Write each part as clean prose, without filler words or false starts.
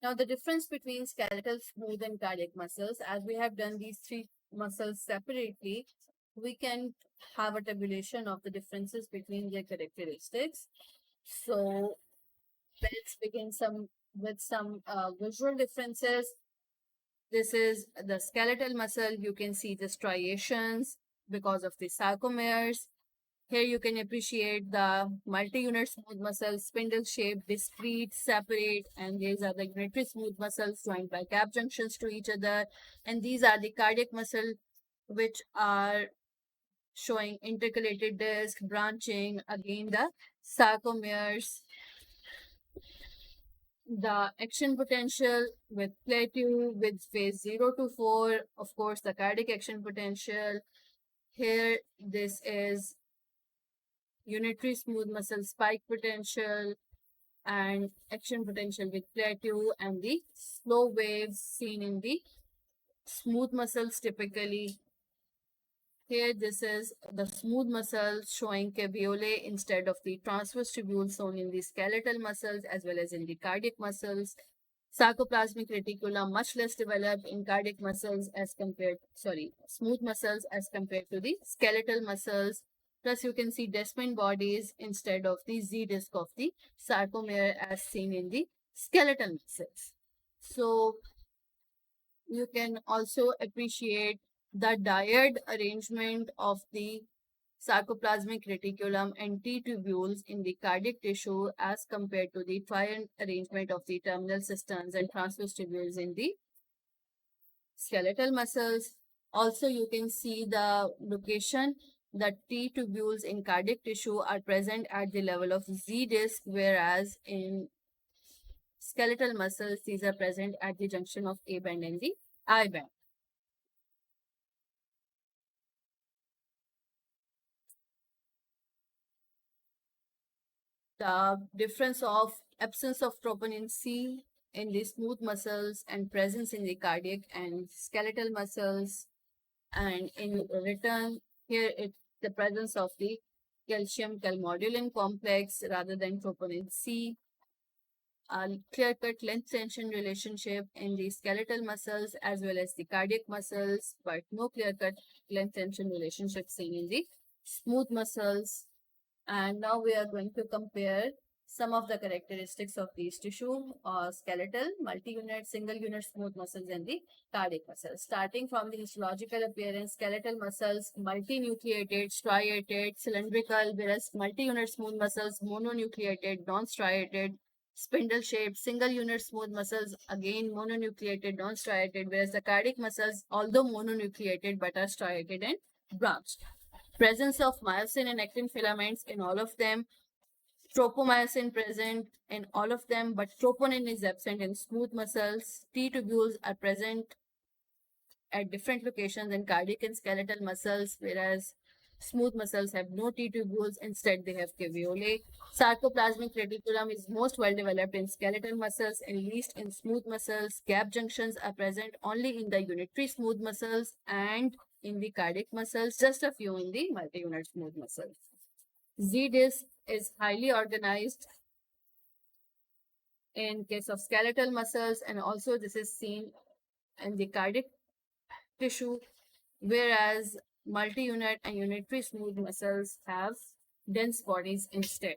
Now, the difference between skeletal, smooth, and cardiac muscles, as we have done these three muscles separately, we can have a tabulation of the differences between their characteristics. So, let's begin with some visual differences. This is the skeletal muscle. You can see the striations because of the sarcomeres. Here you can appreciate the multi-unit smooth muscles, spindle shaped, discrete, separate, and these are the unitary smooth muscles joined by gap junctions to each other. And these are the cardiac muscle, which are showing intercalated disc, branching, again the sarcomeres, the action potential with plateau with phase 0 to 4, of course, the cardiac action potential. Here, this is unitary smooth muscle spike potential and action potential with plateau, and the slow waves seen in the smooth muscles typically. Here, this is the smooth muscles showing caveolae instead of the transverse tubules shown in the skeletal muscles as well as in the cardiac muscles. Sarcoplasmic reticulum much less developed in cardiac muscles as compared, smooth muscles as compared to the skeletal muscles. Plus, you can see Desmond bodies instead of the Z disc of the sarcomere as seen in the skeletal muscles. So, you can also appreciate the diode arrangement of the sarcoplasmic reticulum and T tubules in the cardiac tissue as compared to the triad arrangement of the terminal cisterns and transverse tubules in the skeletal muscles. Also, you can see the location. The T tubules in cardiac tissue are present at the level of Z disc, whereas in skeletal muscles, these are present at the junction of A band and the I band. The difference of absence of troponin C in the smooth muscles and presence in the cardiac and skeletal muscles, and in return here it's the presence of the calcium calmodulin complex rather than troponin C. A clear-cut length tension relationship in the skeletal muscles as well as the cardiac muscles, but no clear-cut length tension relationship seen in the smooth muscles. And now we are going to compare some of the characteristics of these tissue, skeletal, multi-unit, single-unit smooth muscles and the cardiac muscles. Starting from the histological appearance, skeletal muscles, multinucleated, striated, cylindrical, whereas multi-unit smooth muscles, mononucleated, non-striated, spindle-shaped, single-unit smooth muscles, again mononucleated, non-striated, whereas the cardiac muscles, although mononucleated, but are striated and branched. Presence of myosin and actin filaments in all of them. Tropomyosin present in all of them, but troponin is absent in smooth muscles. T tubules are present at different locations in cardiac and skeletal muscles, whereas smooth muscles have no T tubules. Instead, they have caveolae. Sarcoplasmic reticulum is most well developed in skeletal muscles and least in smooth muscles. Gap junctions are present only in the unitary smooth muscles and in the cardiac muscles, just a few in the multi-unit smooth muscles. Z disc is highly organized in case of skeletal muscles, and also this is seen in the cardiac tissue, whereas multi-unit and unitary smooth muscles have dense bodies instead.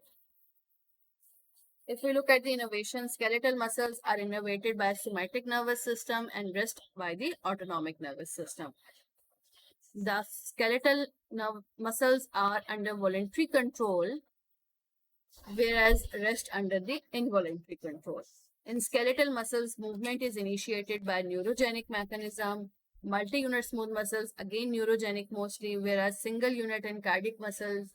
If we look at the innervation, skeletal muscles are innervated by somatic nervous system and rest by the autonomic nervous system. The skeletal muscles are under voluntary control, whereas rest under the involuntary control. In skeletal muscles, movement is initiated by neurogenic mechanism. Multi-unit smooth muscles, again neurogenic mostly, whereas single unit and cardiac muscles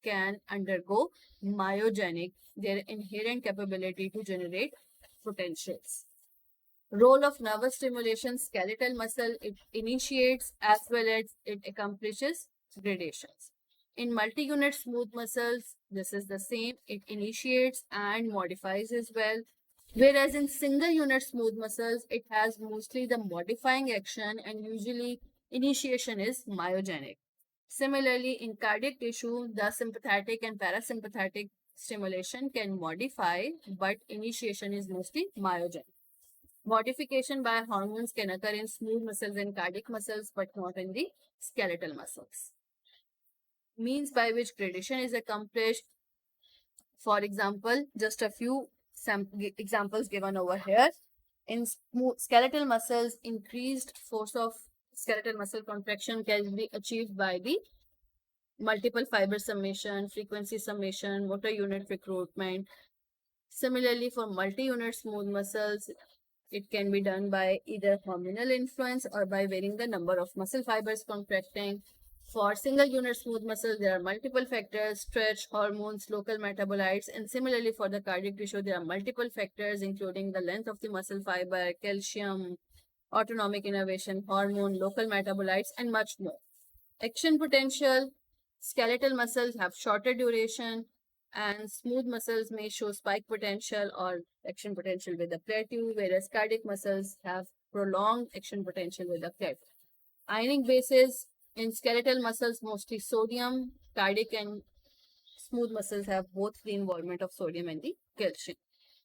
can undergo myogenic, their inherent capability to generate potentials. Role of nervous stimulation, skeletal muscle, it initiates as well as it accomplishes gradations. In multi-unit smooth muscles, this is the same. It initiates and modifies as well. Whereas in single unit smooth muscles, it has mostly the modifying action and usually initiation is myogenic. Similarly, in cardiac tissue, the sympathetic and parasympathetic stimulation can modify, but initiation is mostly myogenic. Modification by hormones can occur in smooth muscles and cardiac muscles, but not in the skeletal muscles. Means by which gradation is accomplished. For example, just a few examples given over here. In skeletal muscles, increased force of skeletal muscle contraction can be achieved by the multiple fiber summation, frequency summation, motor unit recruitment. Similarly, for multi-unit smooth muscles, it can be done by either hormonal influence or by varying the number of muscle fibers contracting. For single unit smooth muscles, there are multiple factors, stretch, hormones, local metabolites, and similarly for the cardiac tissue, there are multiple factors including the length of the muscle fiber, calcium, autonomic innervation, hormone, local metabolites, and much more. Action potential, skeletal muscles have shorter duration, and smooth muscles may show spike potential or action potential with a plateau, whereas cardiac muscles have prolonged action potential with a plateau. Ionic bases in skeletal muscles, mostly sodium. Cardiac and smooth muscles have both the involvement of sodium and the calcium.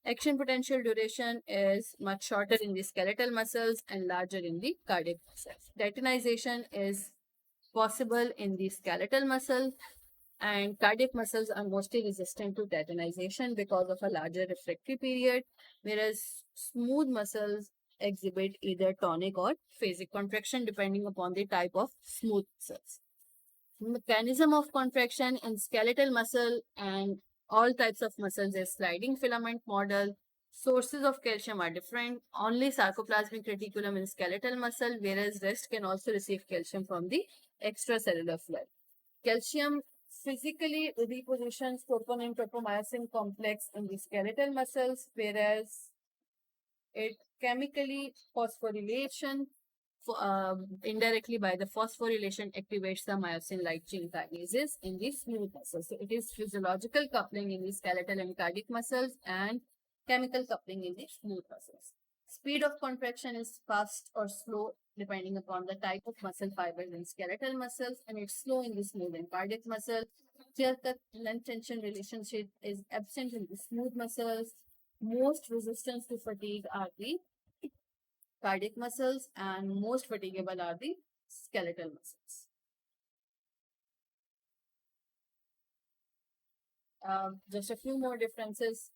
Action potential duration is much shorter in the skeletal muscles and larger in the cardiac muscles. Detonization is possible in the skeletal muscle, and cardiac muscles are mostly resistant to detonization because of a larger refractory period, whereas smooth muscles exhibit either tonic or phasic contraction depending upon the type of smooth muscles. Mechanism of contraction in skeletal muscle and all types of muscles is sliding filament model. Sources of calcium are different. Only sarcoplasmic reticulum in skeletal muscle, whereas rest can also receive calcium from the extracellular fluid. Calcium physically repositions troponin tropomyosin complex in the skeletal muscles, whereas it chemically phosphorylation indirectly by the phosphorylation activates the myosin light chain kinases in the smooth muscles. So it is physiological coupling in the skeletal and cardiac muscles and chemical coupling in the smooth muscles. Speed of contraction is fast or slow depending upon the type of muscle fibers in skeletal muscles, and it's slow in the smooth and cardiac muscle. Clear-cut length tension relationship is absent in the smooth muscles. Most resistance to fatigue are the cardiac muscles, and most fatigable are the skeletal muscles. Just a few more differences.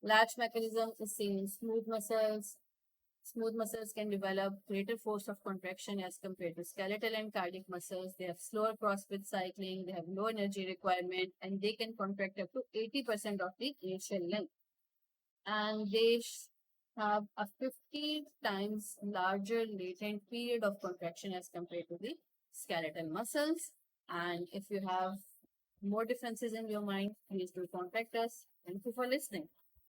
Latch mechanism is seen in smooth muscles. Smooth muscles can develop greater force of contraction as compared to skeletal and cardiac muscles. They have slower crossfit cycling, they have low energy requirement, and they can contract up to 80% of the initial length. And they have a 50 times larger latent period of contraction as compared to the skeletal muscles. And if you have more differences in your mind, please do contact us. Thank you for listening.